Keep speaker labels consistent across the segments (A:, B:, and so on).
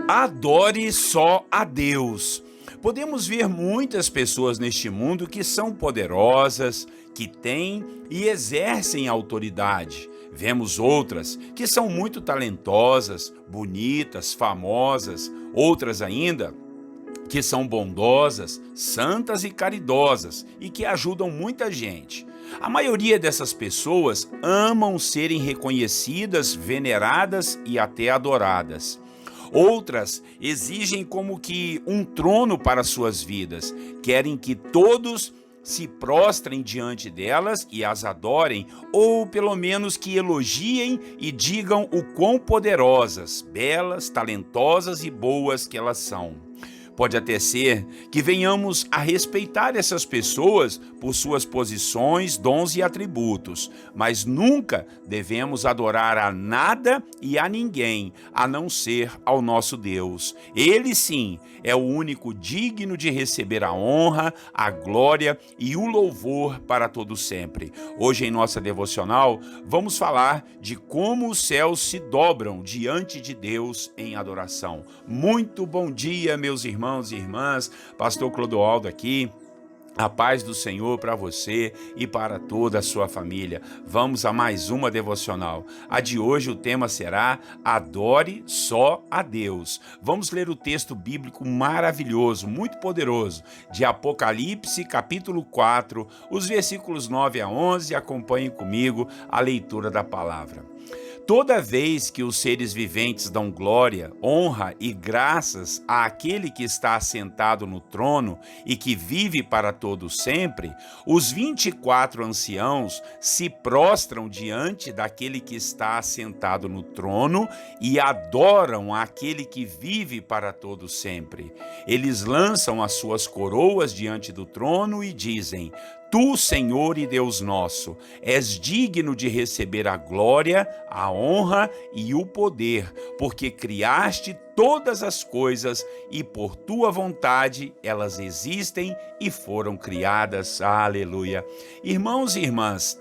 A: Adore só a Deus. Podemos ver muitas pessoas neste mundo que são poderosas, que têm e exercem autoridade. Vemos outras que são muito talentosas, bonitas, famosas, outras ainda que são bondosas, santas e caridosas e que ajudam muita gente. A maioria dessas pessoas amam serem reconhecidas, veneradas e até adoradas. Outras exigem como que um trono para suas vidas, querem que todos se prostrem diante delas e as adorem, ou pelo menos que elogiem e digam o quão poderosas, belas, talentosas e boas que elas são. Pode até ser que venhamos a respeitar essas pessoas por suas posições, dons e atributos, mas nunca devemos adorar a nada e a ninguém, a não ser ao nosso Deus. Ele sim é o único digno de receber a honra, a glória e o louvor para todo sempre. Hoje em nossa devocional vamos falar de como os céus se dobram diante de Deus em adoração. Muito bom dia, meus irmãos e irmãs, pastor Clodoaldo aqui. A paz do Senhor para você e para toda a sua família. Vamos a mais uma devocional. A de hoje o tema será Adore só a Deus. Vamos ler o texto bíblico maravilhoso, muito poderoso, de Apocalipse, capítulo 4, os versículos 9 a 11. Acompanhe comigo a leitura da palavra. Toda vez que os seres viventes dão glória, honra e graças àquele que está assentado no trono e que vive para todo sempre, os 24 anciãos se prostram diante daquele que está assentado no trono e adoram aquele que vive para todo sempre. Eles lançam as suas coroas diante do trono e dizem: Tu, Senhor e Deus nosso, és digno de receber a glória, a honra e o poder, porque criaste todas as coisas e por tua vontade elas existem e foram criadas. Aleluia. Irmãos e irmãs,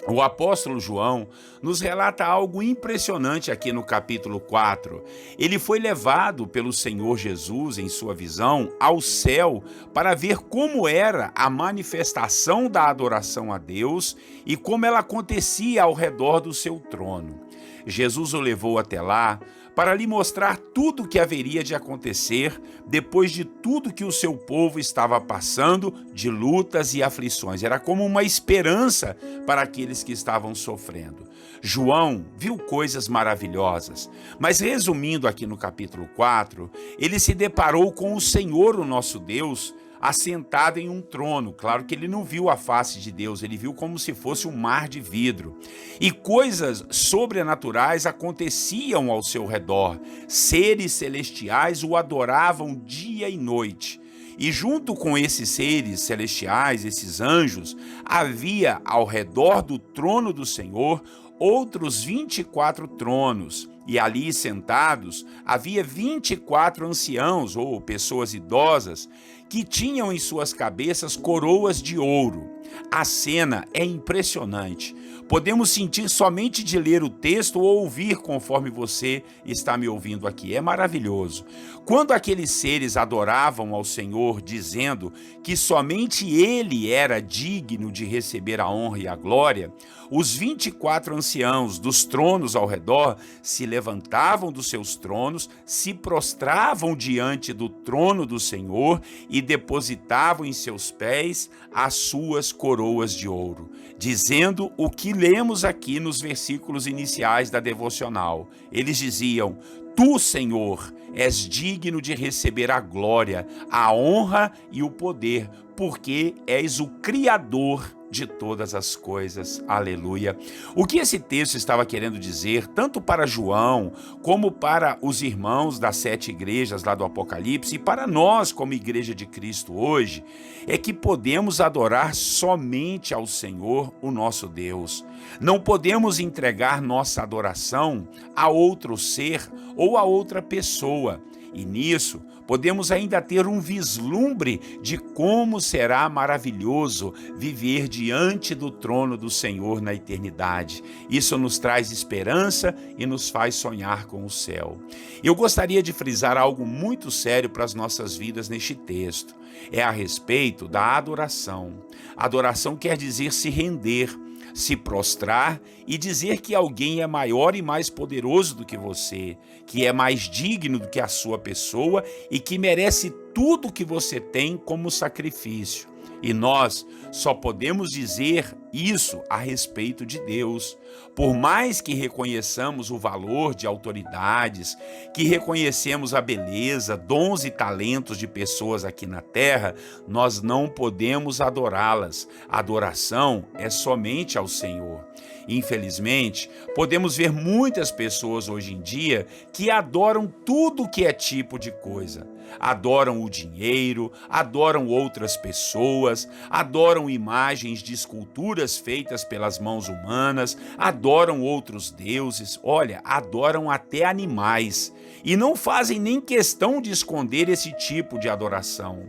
A: o apóstolo João nos relata algo impressionante aqui no capítulo 4. Ele foi levado pelo Senhor Jesus, em sua visão, ao céu para ver como era a manifestação da adoração a Deus e como ela acontecia ao redor do seu trono. Jesus o levou até lá para lhe mostrar tudo o que haveria de acontecer depois de tudo que o seu povo estava passando de lutas e aflições. Era como uma esperança para aqueles que estavam sofrendo. João viu coisas maravilhosas, mas resumindo aqui no capítulo 4, ele se deparou com o Senhor, o nosso Deus, assentado em um trono. Claro que ele não viu a face de Deus, ele viu como se fosse um mar de vidro. E coisas sobrenaturais aconteciam ao seu redor. Seres celestiais o adoravam dia e noite. E junto com esses seres celestiais, esses anjos, havia ao redor do trono do Senhor outros 24 tronos. E ali sentados havia 24 anciãos ou pessoas idosas que tinham em suas cabeças coroas de ouro. A cena é impressionante. Podemos sentir somente de ler o texto ou ouvir conforme você está me ouvindo aqui. É maravilhoso. Quando aqueles seres adoravam ao Senhor, dizendo que somente Ele era digno de receber a honra e a glória, os 24 anciãos dos tronos ao redor se levantavam dos seus tronos, se prostravam diante do trono do Senhor e depositavam em seus pés as suas coroas de ouro, dizendo o que lemos aqui nos versículos iniciais da devocional. Eles diziam: Tu, Senhor, és digno de receber a glória, a honra e o poder, porque és o Criador de todas as coisas. Aleluia. O que esse texto estava querendo dizer, tanto para João, como para os irmãos das 7 igrejas lá do Apocalipse, e para nós como Igreja de Cristo hoje, é que podemos adorar somente ao Senhor, o nosso Deus. Não podemos entregar nossa adoração a outro ser ou a outra pessoa. E nisso, podemos ainda ter um vislumbre de como será maravilhoso viver diante do trono do Senhor na eternidade. Isso nos traz esperança e nos faz sonhar com o céu. Eu gostaria de frisar algo muito sério para as nossas vidas neste texto. É a respeito da adoração. Adoração quer dizer se render, se prostrar e dizer que alguém é maior e mais poderoso do que você, que é mais digno do que a sua pessoa e que merece tudo que você tem como sacrifício. E nós só podemos dizer isso a respeito de Deus. Por mais que reconheçamos o valor de autoridades, que reconhecemos a beleza, dons e talentos de pessoas aqui na terra, nós não podemos adorá-las. A adoração é somente ao Senhor. Infelizmente, podemos ver muitas pessoas hoje em dia que adoram tudo que é tipo de coisa. Adoram o dinheiro, adoram outras pessoas, adoram imagens de esculturas feitas pelas mãos humanas, adoram outros deuses, adoram até animais. E não fazem nem questão de esconder esse tipo de adoração.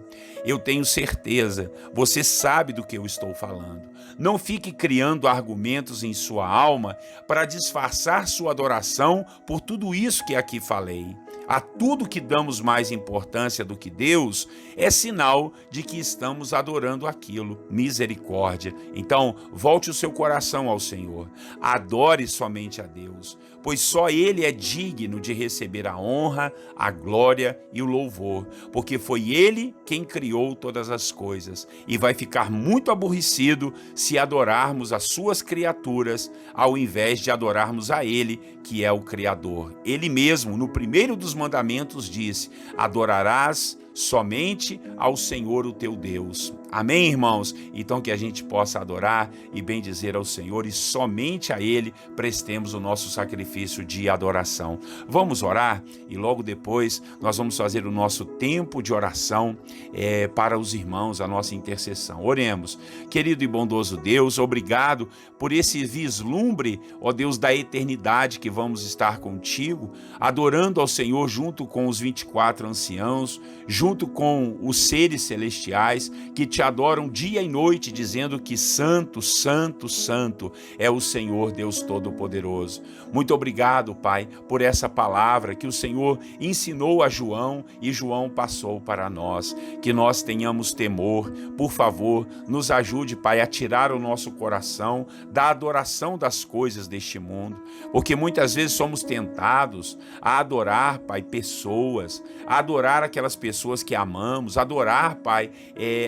A: Eu tenho certeza, você sabe do que eu estou falando. Não fique criando argumentos em sua alma para disfarçar sua adoração por tudo isso que aqui falei. A tudo que damos mais importância do que Deus é sinal de que estamos adorando aquilo. Misericórdia. Então, volte o seu coração ao Senhor. Adore somente a Deus, pois só Ele é digno de receber a honra, a glória e o louvor, porque foi Ele quem criou todas as coisas e vai ficar muito aborrecido se adorarmos as suas criaturas ao invés de adorarmos a Ele, que é o Criador. Ele mesmo, no primeiro dos mandamentos, disse: adorarás somente ao Senhor o teu Deus. Amém, irmãos? Então que a gente possa adorar e bendizer ao Senhor e somente a Ele prestemos o nosso sacrifício de adoração. Vamos orar e logo depois nós vamos fazer o nosso tempo de oração para os irmãos, a nossa intercessão. Oremos. Querido e bondoso Deus, obrigado por esse vislumbre, ó Deus, da eternidade que vamos estar contigo, adorando ao Senhor junto com os 24 anciãos, junto com os seres celestiais que te adoram dia e noite, dizendo que santo, santo, santo é o Senhor Deus Todo-Poderoso. Muito obrigado, Pai, por essa palavra que o Senhor ensinou a João e João passou para nós. Que nós tenhamos temor. Por favor, nos ajude, Pai, a tirar o nosso coração da adoração das coisas deste mundo, porque muitas vezes somos tentados a adorar, Pai, pessoas, a adorar aquelas pessoas que amamos, adorar, Pai,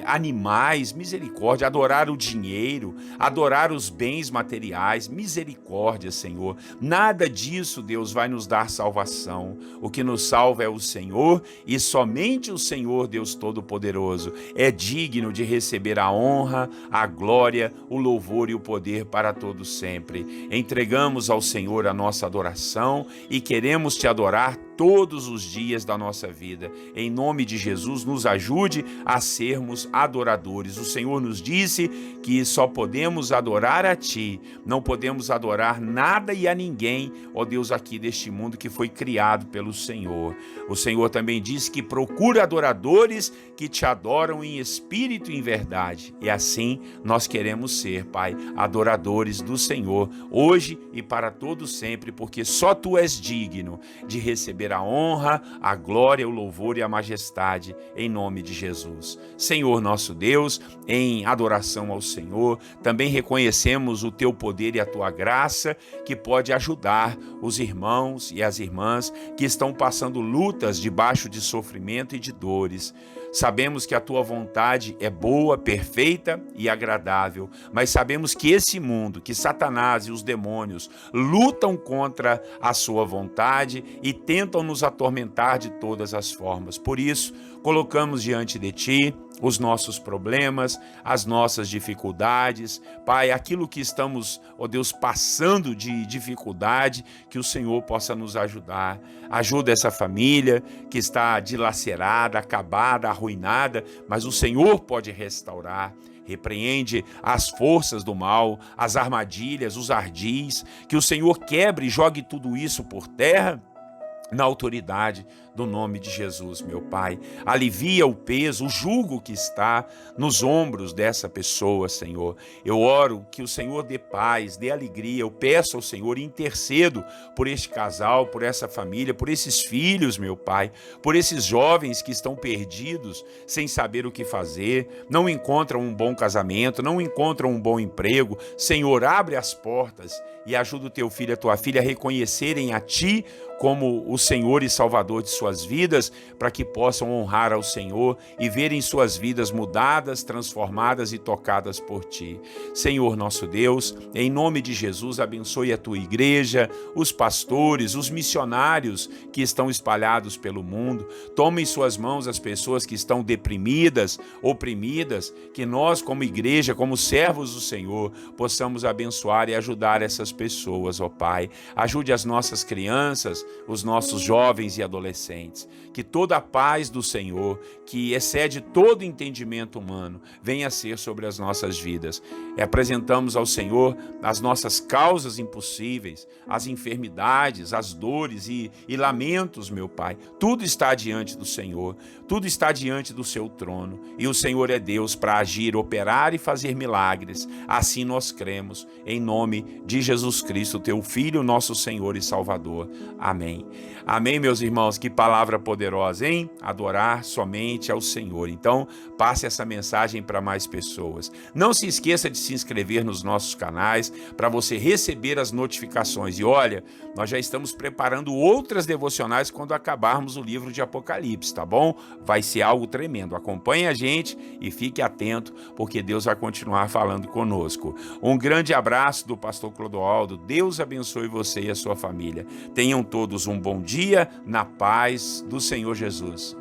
A: animais, misericórdia, adorar o dinheiro, adorar os bens materiais, misericórdia, Senhor. Nada disso, Deus, vai nos dar salvação. O que nos salva é o Senhor e somente o Senhor, Deus Todo-Poderoso, é digno de receber a honra, a glória, o louvor e o poder para todos sempre. Entregamos ao Senhor a nossa adoração e queremos te adorar todos os dias da nossa vida. Em nome de Jesus, nos ajude a sermos adoradores. O Senhor nos disse que só podemos adorar a Ti, não podemos adorar nada e a ninguém, ó Deus, aqui deste mundo que foi criado pelo Senhor. O Senhor também disse que procura adoradores que te adoram em espírito e em verdade. E assim nós queremos ser, Pai, adoradores do Senhor, hoje e para todo sempre, porque só Tu és digno de receber a honra, a glória, o louvor e a majestade, em nome de Jesus. Senhor nosso Deus, em adoração ao Senhor, também reconhecemos o Teu poder e a Tua graça, que pode ajudar os irmãos e as irmãs que estão passando lutas debaixo de sofrimento e de dores. Sabemos que a Tua vontade é boa, perfeita e agradável, mas sabemos que esse mundo, que Satanás e os demônios lutam contra a Sua vontade e tentam nos atormentar de todas as formas. Por isso, colocamos diante de Ti os nossos problemas, as nossas dificuldades, Pai, aquilo que estamos, ó Deus, passando de dificuldade, que o Senhor possa nos ajudar. Ajuda essa família que está dilacerada, acabada, arruinada, mas o Senhor pode restaurar. Repreende as forças do mal, as armadilhas, os ardis, que o Senhor quebre e jogue tudo isso por terra, na autoridade do nome de Jesus, meu Pai. Alivia o peso, o jugo que está nos ombros dessa pessoa, Senhor. Eu oro que o Senhor dê paz, dê alegria. Eu peço ao Senhor, intercedo por este casal, por essa família, por esses filhos, meu Pai, por esses jovens que estão perdidos, sem saber o que fazer, não encontram um bom casamento, não encontram um bom emprego. Senhor, abre as portas e ajuda o teu filho e a tua filha a reconhecerem a Ti como o Senhor e Salvador de suas vidas, para que possam honrar ao Senhor e verem suas vidas mudadas, transformadas e tocadas por Ti. Senhor nosso Deus, em nome de Jesus, abençoe a Tua igreja, os pastores, os missionários que estão espalhados pelo mundo. Tome em suas mãos as pessoas que estão deprimidas, oprimidas, que nós como igreja, como servos do Senhor, possamos abençoar e ajudar essas pessoas, ó Pai. Ajude as nossas crianças, os nossos jovens e adolescentes. Que toda a paz do Senhor, que excede todo entendimento humano, venha a ser sobre as nossas vidas. E apresentamos ao Senhor as nossas causas impossíveis, as enfermidades, as dores e lamentos, meu Pai. Tudo está diante do Senhor, tudo está diante do seu trono. E o Senhor é Deus para agir, operar e fazer milagres. Assim nós cremos, em nome de Jesus Cristo, teu Filho, nosso Senhor e Salvador. Amém. Amém, meus irmãos. Que palavra poderosa, hein? Adorar somente ao Senhor. Então, passe essa mensagem para mais pessoas. Não se esqueça de se inscrever nos nossos canais para você receber as notificações. E olha, nós já estamos preparando outras devocionais quando acabarmos o livro de Apocalipse, tá bom? Vai ser algo tremendo. Acompanhe a gente e fique atento, porque Deus vai continuar falando conosco. Um grande abraço do pastor Clodoaldo. Deus abençoe você e a sua família. Tenham todos um bom dia na paz do Senhor Jesus.